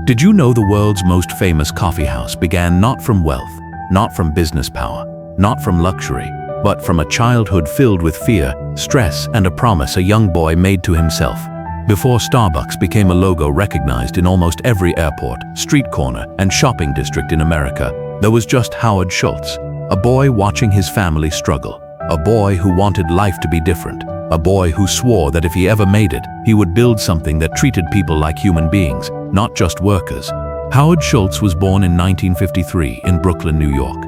Did you know the world's most famous coffee house began not from wealth, not from business power, not from luxury, but from a childhood filled with fear, stress, and a promise a young boy made to himself? Before Starbucks became a logo recognized in almost every airport, street corner, and shopping district in America, there was just Howard Schultz, a boy watching his family struggle, a boy who wanted life to be different, a boy who swore that if he ever made it, he would build something that treated people like human beings, not just workers. Howard Schultz was born in 1953 in Brooklyn, New York.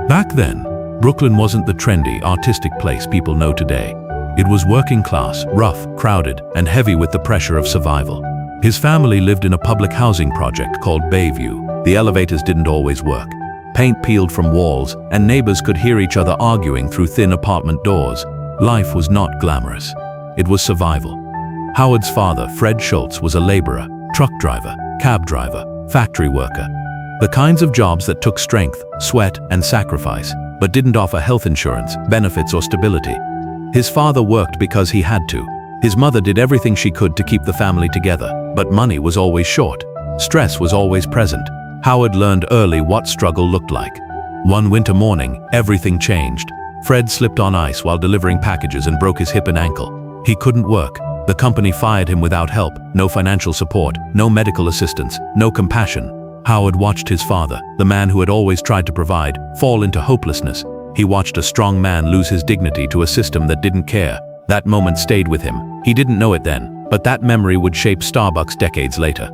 Back then, Brooklyn wasn't the trendy, artistic place people know today. It was working class, rough, crowded, and heavy with the pressure of survival. His family lived in a public housing project called Bayview. The elevators didn't always work. Paint peeled from walls, and neighbors could hear each other arguing through thin apartment doors. Life was not glamorous. It was survival. Howard's father, Fred Schultz, was a laborer, truck driver, cab driver, factory worker. The kinds of jobs that took strength, sweat, and sacrifice, but didn't offer health insurance, benefits, or stability. His father worked because he had to. His mother did everything she could to keep the family together, but money was always short. Stress was always present. Howard learned early what struggle looked like. One winter morning, everything changed. Fred slipped on ice while delivering packages and broke his hip and ankle. He couldn't work. The company fired him without help, no financial support, no medical assistance, no compassion. Howard watched his father, the man who had always tried to provide, fall into hopelessness. He watched a strong man lose his dignity to a system that didn't care. That moment stayed with him. He didn't know it then, but that memory would shape Starbucks decades later.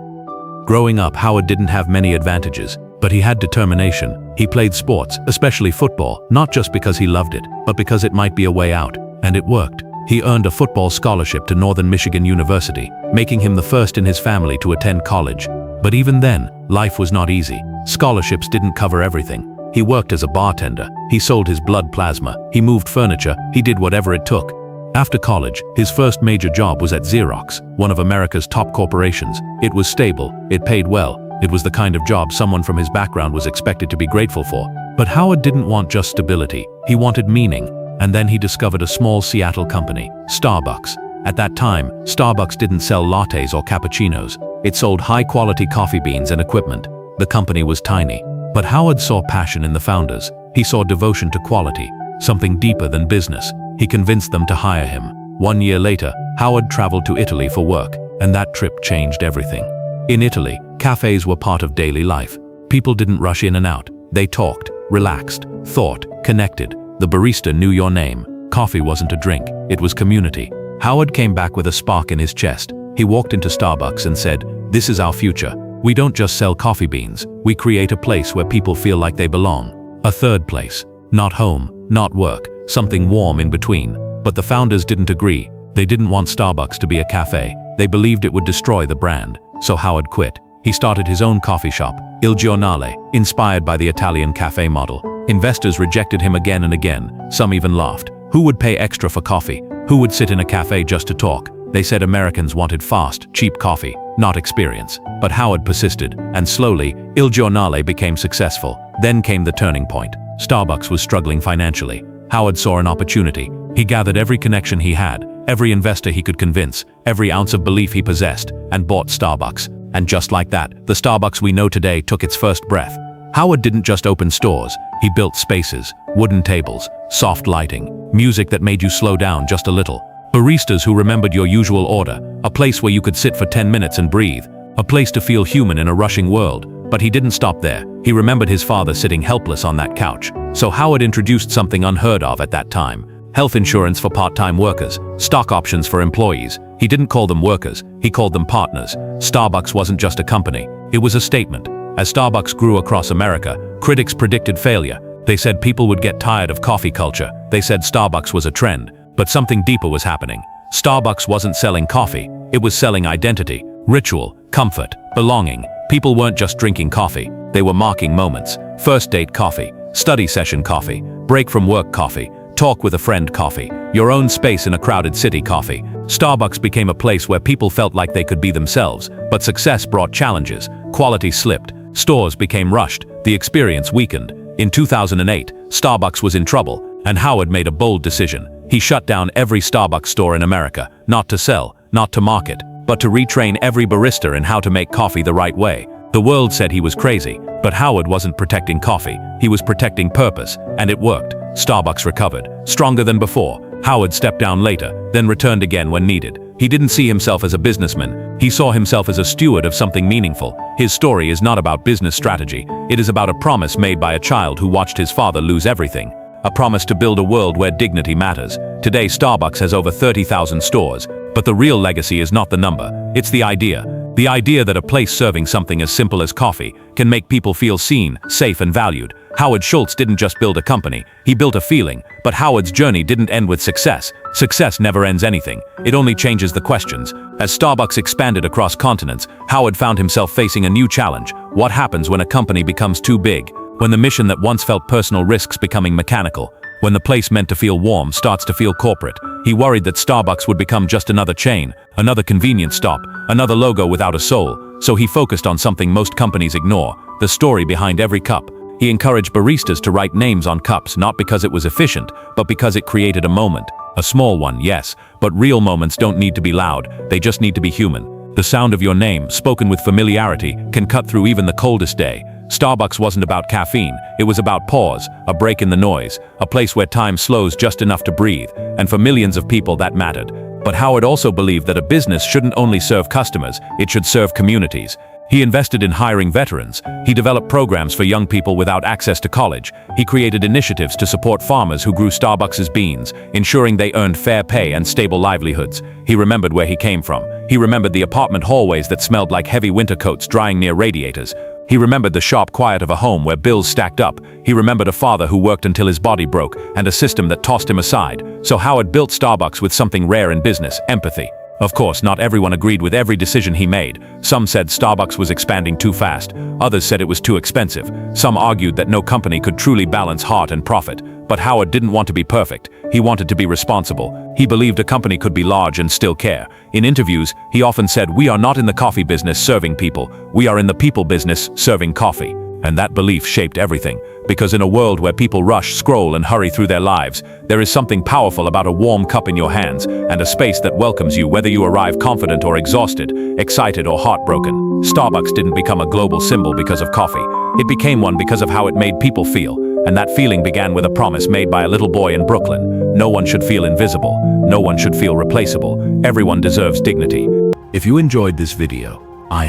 Growing up, Howard didn't have many advantages, but he had determination. He played sports, especially football, not just because he loved it, but because it might be a way out. And it worked. He earned a football scholarship to Northern Michigan University, making him the first in his family to attend college. But even then, life was not easy. Scholarships didn't cover everything. He worked as a bartender, he sold his blood plasma, he moved furniture, he did whatever it took. After college, his first major job was at Xerox, one of America's top corporations. It was stable, it paid well, it was the kind of job someone from his background was expected to be grateful for. But Howard didn't want just stability, he wanted meaning. And then he discovered a small Seattle company, Starbucks. At that time, Starbucks didn't sell lattes or cappuccinos. It sold high-quality coffee beans and equipment. The company was tiny. But Howard saw passion in the founders. He saw devotion to quality, something deeper than business. He convinced them to hire him. 1 year later, Howard traveled to Italy for work, and that trip changed everything. In Italy, cafés were part of daily life. People didn't rush in and out. They talked, relaxed, thought, connected. The barista knew your name. Coffee wasn't a drink, it was community. Howard came back with a spark in his chest. He walked into Starbucks and said, "This is our future. We don't just sell coffee beans, we create a place where people feel like they belong." A third place. Not home, not work, something warm in between. But the founders didn't agree. They didn't want Starbucks to be a cafe. They believed it would destroy the brand. So Howard quit. He started his own coffee shop, Il Giornale, inspired by the Italian cafe model. Investors rejected him again and again. Some even laughed. Who would pay extra for coffee? Who would sit in a cafe just to talk? They said Americans wanted fast, cheap coffee, not experience. But Howard persisted, and slowly, Il Giornale became successful. Then came the turning point. Starbucks was struggling financially. Howard saw an opportunity. He gathered every connection he had, every investor he could convince, every ounce of belief he possessed, and bought Starbucks. And just like that, the Starbucks we know today took its first breath. Howard didn't just open stores. He built spaces, wooden tables, soft lighting, music that made you slow down just a little. Baristas who remembered your usual order, a place where you could sit for 10 minutes and breathe, a place to feel human in a rushing world. But he didn't stop there. He remembered his father sitting helpless on that couch. So Howard introduced something unheard of at that time. Health insurance for part-time workers, stock options for employees. He didn't call them workers, he called them partners. Starbucks wasn't just a company, it was a statement. As Starbucks grew across America, critics predicted failure. They said people would get tired of coffee culture. They said Starbucks was a trend. But something deeper was happening. Starbucks wasn't selling coffee, it was selling identity, ritual, comfort, belonging. People weren't just drinking coffee, they were marking moments. First date coffee, study session coffee, break from work coffee, talk with a friend coffee, your own space in a crowded city coffee. Starbucks became a place where people felt like they could be themselves, but success brought challenges. Quality slipped, stores became rushed, the experience weakened. In 2008, Starbucks was in trouble, and Howard made a bold decision. He shut down every Starbucks store in America, not to sell, not to market, but to retrain every barista in how to make coffee the right way. The world said he was crazy, but Howard wasn't protecting coffee. He was protecting purpose, and it worked. Starbucks recovered, stronger than before. Howard stepped down later, then returned again when needed. He didn't see himself as a businessman. He saw himself as a steward of something meaningful. His story is not about business strategy. It is about a promise made by a child who watched his father lose everything. A promise to build a world where dignity matters. Today, Starbucks has over 30,000 stores, but the real legacy is not the number. It's the idea. The idea that a place serving something as simple as coffee can make people feel seen, safe, and valued. Howard Schultz didn't just build a company, he built a feeling. But Howard's journey didn't end with success. Success never ends anything. It only changes the questions. As Starbucks expanded across continents, Howard found himself facing a new challenge. What happens when a company becomes too big? When the mission that once felt personal risks becoming mechanical? When the place meant to feel warm starts to feel corporate? He worried that Starbucks would become just another chain, another convenience stop, another logo without a soul. So he focused on something most companies ignore: the story behind every cup. He encouraged baristas to write names on cups, not because it was efficient, but because it created a moment. A small one, yes, but real moments don't need to be loud, they just need to be human. The sound of your name, spoken with familiarity, can cut through even the coldest day. Starbucks wasn't about caffeine, it was about pause, a break in the noise, a place where time slows just enough to breathe, and for millions of people that mattered. But Howard also believed that a business shouldn't only serve customers, it should serve communities. He invested in hiring veterans. He developed programs for young people without access to college. He created initiatives to support farmers who grew Starbucks' beans, ensuring they earned fair pay and stable livelihoods. He remembered where he came from. He remembered the apartment hallways that smelled like heavy winter coats drying near radiators. He remembered the sharp quiet of a home where bills stacked up. He remembered a father who worked until his body broke, and a system that tossed him aside. So Howard built Starbucks with something rare in business: empathy. Of course, not everyone agreed with every decision he made. Some said Starbucks was expanding too fast. Others said it was too expensive. Some argued that no company could truly balance heart and profit. But Howard didn't want to be perfect. He wanted to be responsible. He believed a company could be large and still care. In interviews, he often said, "We are not in the coffee business serving people. We are in the people business serving coffee." And that belief shaped everything. Because in a world where people rush, scroll, and hurry through their lives, there is something powerful about a warm cup in your hands and a space that welcomes you whether you arrive confident or exhausted, excited or heartbroken. Starbucks didn't become a global symbol because of coffee. It became one because of how it made people feel. And that feeling began with a promise made by a little boy in Brooklyn. No one should feel invisible. No one should feel replaceable. Everyone deserves dignity. If you enjoyed this video, I